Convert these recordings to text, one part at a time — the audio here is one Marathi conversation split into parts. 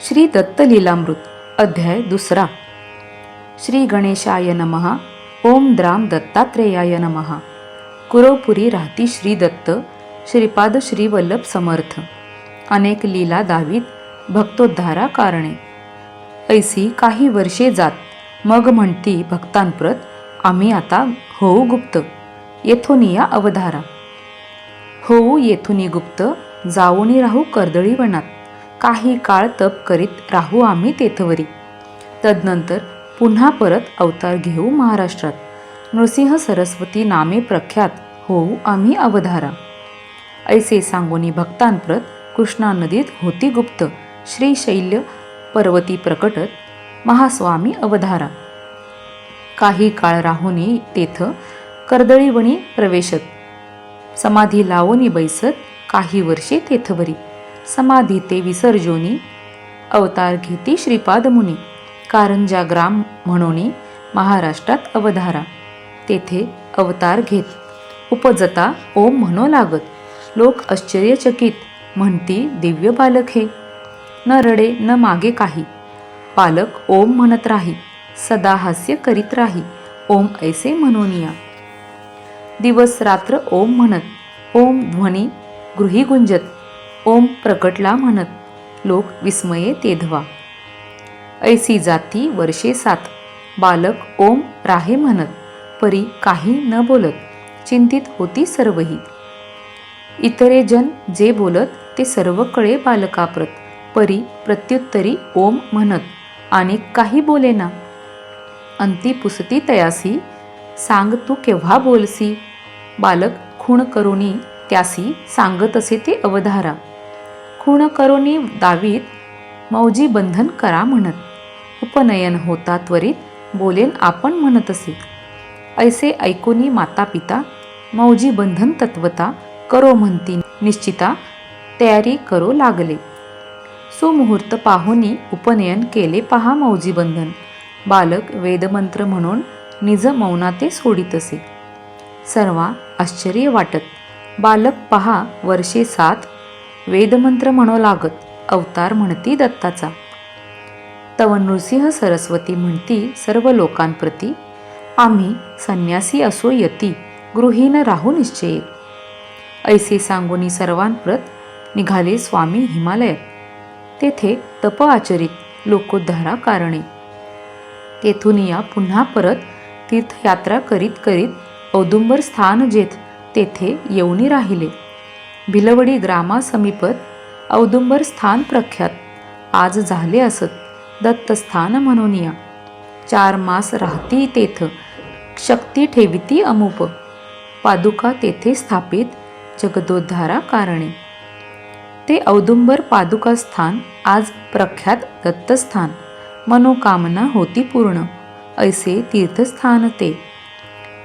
श्री दत्त लीलामृत अध्याय 2. श्री गणेशाय नमः. ओम द्राम दत्तात्रेयाय नमः. कुरवपुरी राहती श्री दत्त श्रीपाद श्री वल्लभ समर्थ. अनेक लीला दावीत भक्तोद्धारा कारणे. ऐसी काही वर्षे जात मग म्हणती भक्तांप्रत आम्ही आता होऊ गुप्त येथुनिया अवधारा. होऊ येथुनी गुप्त जाऊनी राहू कर्दळी वनात. काही काळ तप करीत राहू आम्ही तेथवरी. तदनंतर पुन्हा परत अवतार घेऊ महाराष्ट्रात. नृसिंह सरस्वती नामे प्रख्यात होऊ आम्ही अवधारा. ऐसे सांगोनी भक्तांप्रत कृष्णा नदीत होती गुप्त श्रीशैल्य पर्वती प्रकटत महास्वामी अवधारा. काही काळ राहुनी तेथ कर्दळीवणी प्रवेशत समाधी लावोनी बैसत काही वर्षे तेथवरी. समाधी ते विसर्जोनी अवतार घेती श्रीपाद मुनी. कारंजा ग्राम म्हणोनी महाराष्ट्रात अवधारा. तेथे अवतार घेत उपजता ओम म्हणो लागत. लोक आश्चर्यचकित म्हणती दिव्य बालक हे. न रडे न मागे काही बालक ओम म्हणत राही. सदा हास्य करीत राही ओम ऐसे म्हणोनिया. दिवस रात्र ओम म्हणत ओम ध्वनी गृही गुंजत. ओम प्रकटला म्हणत लोक विस्मये तेधवा. ऐसी जाती वर्षे 7 बालक ओम राहे म्हणत. परी काही न बोलत चिंतित होती सर्वही. इतरे जन जे बोलत ते सर्व कळे बालकाप्रत. परी प्रत्युत्तरी ओम म्हणत आणि काही बोलेना. अंती पुसती तयासी सांग तू केव्हा बोलसी. बालक खूण करोनी त्यासी सांगत असे ते अवधारा. खूण करोनी दावीत मौजी बंधन करा म्हणत. उपनयन होता त्वरित बोलेन आपण म्हणत असे. ऐसे ऐकोनी माता पिता मौजी बंधन तत्वता करो म्हणती निश्चिता तयारी करो लागले. सुमुहूर्त पाहुनी उपनयन केले पहा मौजी बंधन. बालक वेदमंत्र म्हणून निज मौनाते सोडित असे. सर्वा आश्चर्य वाटत. बालक पहा वर्षे 7 वेदमंत्र म्हणो लागत. अवतार म्हणती दत्ताचा. तव नृसिंह सरस्वती म्हणती सर्व लोकांप्रती आम्ही संन्यासी असो यती गृहीन राहू निश्चये. ऐसे सांगोनी सर्वांप्रत निघाले स्वामी हिमालयात. तेथे तप आचरित लोकोद्धारा कारणे. तेथून या पुन्हा परत तीर्थयात्रा करीत करीत औदुंबर स्थान जेथ तेथे येऊनी राहिले. भिलवडी ग्रामासमीपत औदुंबर स्थान प्रख्यात आज झाले असत दत्तस्थान म्हणूनिया. 4 मास राहती तेथ शक्ती ठेविती अमुप. पादुका तेथे स्थापित जगदोद्धारा कारणे. ते औदुंबर पादुका स्थान आज प्रख्यात दत्तस्थान. मनोकामना होती पूर्ण ऐसे तीर्थस्थान ते.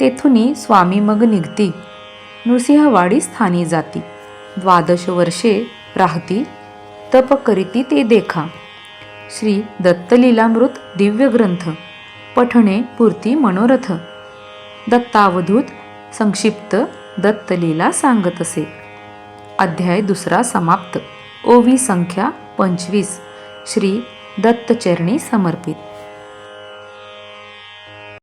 तेथुनी स्वामी मग निघती नृसिंहवाडी स्थानी जाती. 12 वर्षे राहती तप करीती ते देखा. श्री दत्तलीलामृत दिव्य ग्रंथ पठणे पूर्ती मनोरथ. दत्तावधूत संक्षिप्त दत्तलीला सांगत असे. अध्याय 2 समाप्त. ओवी संख्या 25. श्री दत्तचरणी समर्पित.